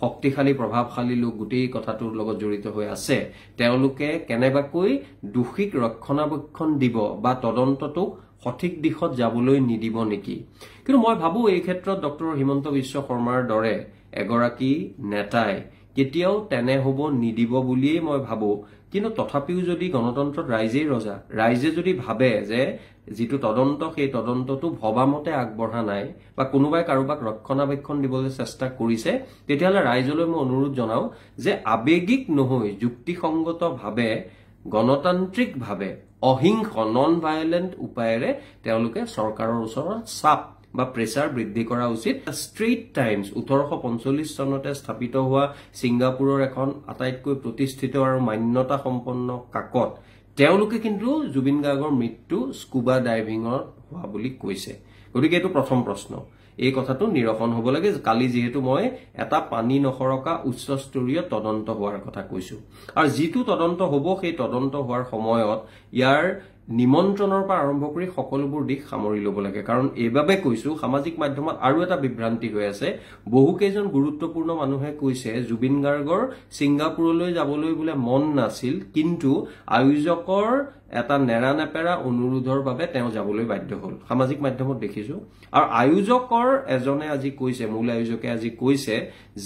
শক্তিশালী প্ৰভাৱশালী লোক গোটেই কথাটোৰ লগত জড়িত হৈ আছে তেওঁলোকে কেনেবাকৈ দোষীক ৰক্ষণাবেক্ষণ দিব বা তদন্তটোক সঠিক দিশত যাবলৈ নিদিব নেকি কিন্তু মই ভাবো এই ক্ষেত্ৰত ডক্টৰ হিমন্ত বিশ্ব শৰ্মাৰ দৰে এগৰাকী নেতাই কেতিয়াও তেনে হ'ব নিদিব বুলিয়ে মই ভাবো কিন্তু তথাপিও যদি গণতন্ত্ৰত ৰাইজেই ৰজা ৰাইজে যদি ভাবে যে যিটো তদন্ত সেই তদন্তটো ভবামতে আগবঢ়া নাই বা কোনোবাই কাৰোবাক ৰক্ষণাবেক্ষণ দিবলৈ চেষ্টা কৰিছে তেতিয়াহ'লে ৰাইজলৈ মই অনুৰোধ জনাও যে আবেগিক নহয় যুক্তিসংগতভাৱে গণতান্ত্ৰিকভাৱে অহিংস নন ভায়োলেন্ট উপায়েৰে তেওঁলোকে চৰকাৰৰ ওচৰত চাপ বা প্ৰেছাৰ বৃদ্ধি কৰা উচিত ষ্ট্ৰেইট টাইমছ 1845 চনতে স্থাপিত হোৱা ছিংগাপুৰৰ এখন আটাইতকৈ প্ৰতিষ্ঠিত আৰু মান্যতা সম্পন্ন কাকত তেওঁলোকে কিন্তু জুবিন গাৰ্গৰ মৃত্যু স্কুবা ডাইভিঙৰ হোৱা বুলি কৈছে গতিকে এইটো প্ৰথম প্ৰশ্ন এই কথাটো নিৰসন হ'ব লাগে কালি যেহেতু মই এটা পানী নখৰকা উচ্চস্তৰীয় তদন্ত হোৱাৰ কথা কৈছো আৰু যিটো তদন্ত হ'ব সেই তদন্ত হোৱাৰ সময়ত ইয়াৰ নিমন্ত্ৰণৰ পৰা আৰম্ভ কৰি সকলোবোৰ দিশ সামৰি ল'ব লাগে কাৰণ এইভাবে কৈছো সামাজিক মাধ্যমত আৰু এটা বিভ্ৰান্তি হৈ আছে বহু কেইজন গুৰুত্বপূৰ্ণ মানুহে কৈছে জুবিন গাৰ্গৰ ছিংগাপুৰলৈ যাবলৈ বোলে মন নাছিল কিন্তু আয়োজকৰ এটা নেৰানেপেৰা অনুৰোধৰ বাবে তেওঁ যাবলৈ বাধ্য হ'ল সামাজিক মাধ্যমত দেখিছো আৰু আয়োজকৰ এজনে আজি কৈছে মূল আয়োজকে আজি কৈছে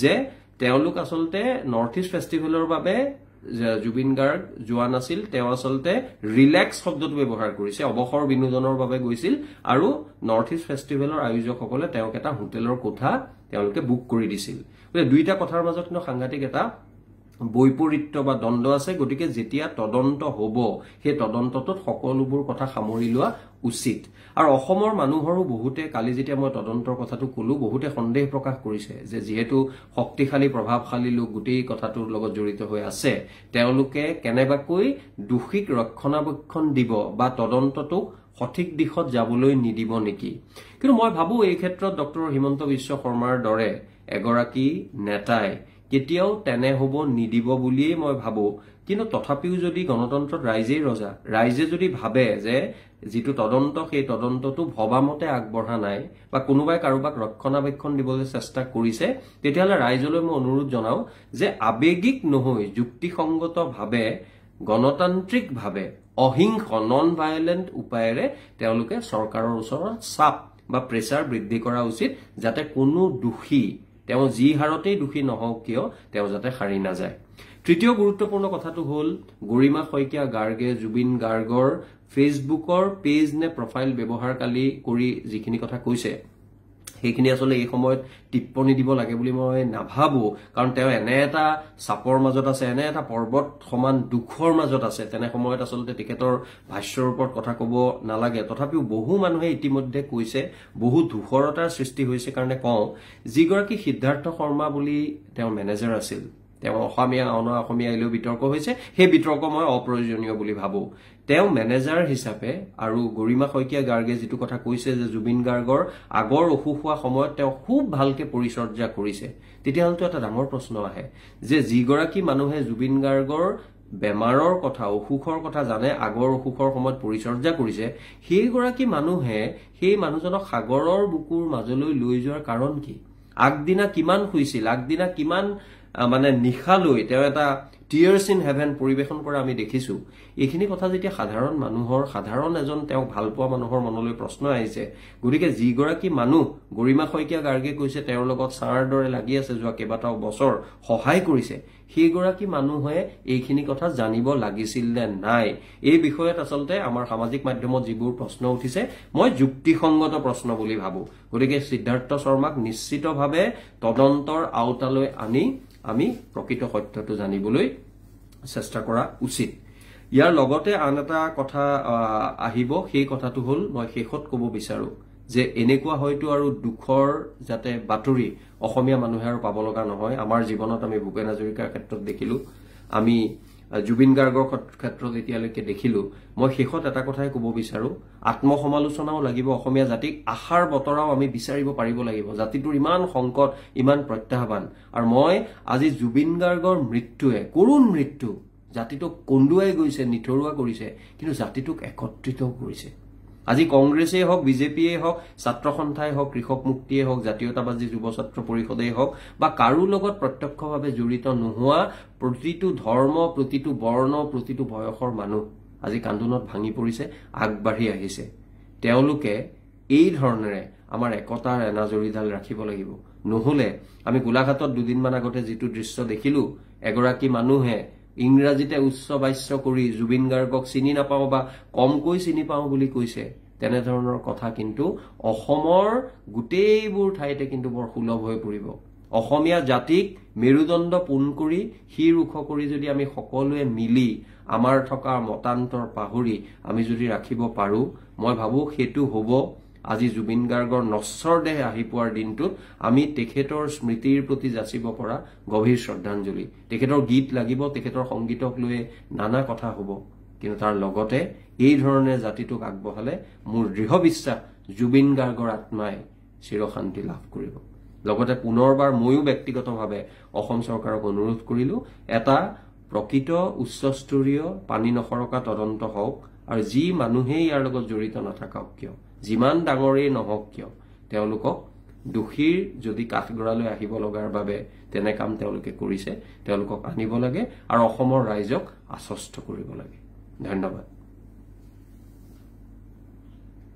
যে তেওঁলোক আসলতে নৰ্থ ইষ্ট ফেষ্টিভেলৰ বাবে জুবিন গাৰ্গ যোৱা নাছিল তেওঁ আসলতে ৰিলেক্স শব্দটো ব্যৱহাৰ কৰিছে অৱসৰ বিনোদনৰ বাবে গৈছিল আৰু নৰ্থ ইষ্ট ফেষ্টিভেলৰ আয়োজকসকলে তেওঁক এটা হোটেলৰ কোঠা তেওঁলোকে বুক কৰি দিছিল দুইটা কথাৰ মাজত কিন্তু সাংঘাতিক এটা বৈপৰীত্য বা দ্বন্দ্ব আছে গতিকে যেতিয়া তদন্ত হ'ব সেই তদন্তটোত সকলোবোৰ কথা সামৰি লোৱা উচিত আৰু অসমৰ মানুহৰো বহুতে কালি যেতিয়া মই তদন্তৰ কথাটো কলো বহুতে সন্দেহ প্ৰকাশ কৰিছে যে যেহেতু শক্তিশালী প্ৰভাৱশালী লোক গোটেই কথাটোৰ লগত জড়িত হৈ আছে তেওঁলোকে কেনেবাকৈ দোষীক ৰক্ষণাবেক্ষণ দিব বা তদন্তটোক সঠিক দিশত যাবলৈ নিদিব নেকি কিন্তু মই ভাবো এই ক্ষেত্ৰত ডক্টৰ হিমন্ত বিশ্ব শৰ্মাৰ দৰে এগৰাকী নেতাই কেতিয়াও তেনে হ'ব নিদিব বুলিয়ে মই ভাবো কিন্তু তথাপিও যদি গণতন্ত্ৰত ৰাইজেই ৰজা ৰাইজে যদি ভাবে যে যিটো তদন্ত সেই তদন্তটো ভবামতে আগবঢ়া নাই বা কোনোবাই কাৰোবাক ৰক্ষণাবেক্ষণ দিবলৈ চেষ্টা কৰিছে তেতিয়াহ'লে ৰাইজলৈ মই অনুৰোধ জনাও যে আবেগিক নহয় যুক্তিসংগতভাৱে গণতান্ত্ৰিকভাৱে অহিংস নন ভায়োলেন্ট উপায়েৰে তেওঁলোকে চৰকাৰৰ ওচৰত চাপ বা প্ৰেছাৰ বৃদ্ধি কৰা উচিত যাতে কোনো দোষী তেওঁ যি হাৰতেই দোষী নহওক কিয় তেওঁ যাতে হাৰি নাযায় তৃতীয় গুৰুত্বপূৰ্ণ কথাটো হ'ল গৰিমা শইকীয়া গাৰ্গে জুবিন গাৰ্গৰ ফেচবুকৰ পেজ নে প্ৰফাইল ব্যৱহাৰকাৰী কৰি যিখিনি কথা কৈছে সেইখিনি আসলে এই সময়ত টিপ্পনী দিব লাগে বুলি মই নাভাবো কাৰণ তেওঁ এনে এটা চাপৰ মাজত আছে এনে এটা পৰ্বত সমান দুখৰ মাজত আছে তেনে সময়ত আসলতে টিকেটৰ ভাষ্যৰ ওপৰত কথা ক'ব নালাগে তথাপিও বহু মানুহে ইতিমধ্যে কৈছে বহু দুখৰতাৰ সৃষ্টি হৈছে কাৰণে কওঁ যিগৰাকী সিদ্ধাৰ্থ শৰ্মা বুলি তেওঁ মেনেজাৰ আছিল তেওঁ অসমীয়া অসমীয়া ইলেও বিতৰ্ক হৈছে সেই বিতৰ্ক মই অপ্ৰয়োজনীয় বুলি ভাবো তেওঁ মেনেজাৰ হিচাপে আৰু গৰিমা শইকীয়া গাৰ্গে যেটো কথা কৈছে যে জুবিন গাৰ্গৰ আগৰ অসুখ হোৱা সময়ত তেওঁ খুব ভালকে পৰিচৰ্যা কৰিছে তেতিয়াহ'লে এটা ডাঙৰ প্ৰশ্ন আহে যে যিগৰাকী মানুহে জুবিন গাৰ্গৰ বেমাৰৰ কথা অসুখৰ কথা জানে আগৰ অসুখৰ সময়ত পৰিচৰ্যা কৰিছে সেইগৰাকী মানুহে সেই মানুহজনক সাগৰৰ বুকুৰ মাজলৈ লৈ যোৱাৰ কাৰণ কি আগদিনা কিমান খুইছিল আগদিনা কিমান মানে নিখালৈ তেওঁ এটা টিয়াৰ্স ইন হেভেন পৰিবেশন কৰা আমি দেখিছো এইখিনি কথা যেতিয়া সাধাৰণ মানুহৰ সাধাৰণ এজন তেওঁ ভালপোৱা মানুহৰ মনলৈ প্ৰশ্ন আহিছে গতিকে যিগৰাকী মানুহ গৰিমা শইকীয়া গাৰ্গে কৈছে তেওঁৰ লগত সাৰ দৰে লাগি আছে যোৱা কেইবাটাও বছৰ সহায় কৰিছে সেইগৰাকী মানুহে এইখিনি কথা জানিব লাগিছিল নে নাই এই বিষয়ত আসলতে আমাৰ সামাজিক মাধ্যমত যিবোৰ প্ৰশ্ন উঠিছে মই যুক্তিসংগত প্ৰশ্ন বুলি ভাবো গতিকে সিদ্ধাৰ্থ শৰ্মাক নিশ্চিতভাৱে তদন্তৰ আওতালৈ আনি আমি প্ৰকৃত সত্যটো জানিবলৈ চেষ্টা কৰা উচিত ইয়াৰ লগতে আন এটা কথা আহিব সেই কথাটো হ'ল মই শেষত ক'ব বিচাৰো যে এনেকুৱা হয়তো আৰু দুখৰ যাতে বাতৰি অসমীয়া মানুহে আৰু পাব লগা নহয় আমাৰ জীৱনত আমি ভূপেন হাজৰিকাৰ ক্ষেত্ৰত দেখিলো আমি জুবিন গাৰ্গৰ ক্ষেত্ৰত এতিয়ালৈকে দেখিলো মই শেষত এটা কথাই ক'ব বিচাৰো আত্মসমালোচনাও লাগিব অসমীয়া জাতিক আশাৰ বতৰাও আমি বিচাৰিব পাৰিব লাগিব জাতিটোৰ ইমান সংকট ইমান প্ৰত্যাহ্বান আৰু মই আজি জুবিন গাৰ্গৰ মৃত্যুৱে কৰুণ মৃত্যু জাতিটোক কন্দুৱাই গৈছে নিথৰুৱা কৰিছে কিন্তু জাতিটোক একত্ৰিত কৰিছে আজি কংগ্ৰেছেই হওক, বিজেপিয়ে হওক, ছাত্ৰ সন্থাই হওক, কৃষক মুক্তিয়ে হওক, জাতীয়তাবাদী যুৱ ছাত্ৰ পৰিষদেই হওক বা কাৰো লগত প্ৰত্যক্ষভাৱে জড়িত নোহোৱা প্ৰতিটো ধৰ্ম, প্ৰতিটো বৰ্ণ, প্ৰতিটো বয়সৰ মানুহ আজি কান্দোনত ভাঙি পৰিছে, আগবাঢ়ি আহিছে। তেওঁলোকে এই ধৰণেৰে আমাৰ একতাৰ এনাজৰীডাল ৰাখিব লাগিব। নহলে আমি গোলাঘাটত দুদিনমান আগতে যিটো দৃশ্য দেখিলো, এগৰাকী মানুহে ইংৰাজীতে উচ্চ বাচ্য কৰি জুবিন গাৰ্গক চিনি নাপাওঁ বা কমকৈ চিনি পাওঁ বুলি কৈছে। তেনেধৰণৰ কথা কিন্তু অসমৰ গোটেইবোৰ ঠাইতে কিন্তু বৰ সুলভ হৈ পৰিব। অসমীয়া জাতিক মেৰুদণ্ড পোন কৰি শিৰ ওখ কৰি যদি আমি সকলোৱে মিলি আমাৰ থকা মতান্তৰ পাহৰি আমি যদি ৰাখিব পাৰো, মই ভাবো সেইটো হ'ব আজি জুবিন গাৰ্গৰ নশ্বৰ দেহ আহি পোৱাৰ দিনটোত আমি তেখেতৰ স্মৃতিৰ প্ৰতি যাচিব পৰা গভীৰ শ্ৰদ্ধাঞ্জলি। তেখেতৰ গীত লাগিব, তেখেতৰ সংগীতক লৈ নানা কথা হ'ব, কিন্তু তাৰ লগতে এই ধৰণে জাতিটোক আগবঢ়ালে মোৰ দৃঢ় বিশ্বাস জুবিন গাৰ্গৰ আত্মাই চিৰশান্তি লাভ কৰিব। লগতে পুনৰবাৰ ময়ো ব্যক্তিগতভাৱে অসম চৰকাৰক অনুৰোধ কৰিলো, এটা প্ৰকৃত উচ্চস্তৰীয় পানী নসৰকা তদন্ত হওক আৰু যি মানুহেই ইয়াৰ লগত জড়িত নাথাকক কিয়, যিমান ডাঙৰেই নহওক কিয়, তেওঁলোকক দোষীৰ যদি কাঠগড়ালৈ আহিব লগাৰ বাবে তেনে কাম তেওঁলোকে কৰিছে, তেওঁলোকক আনিব লাগে আৰু অসমৰ ৰাইজক আশ্বস্ত কৰিব লাগে। ধন্যবাদ।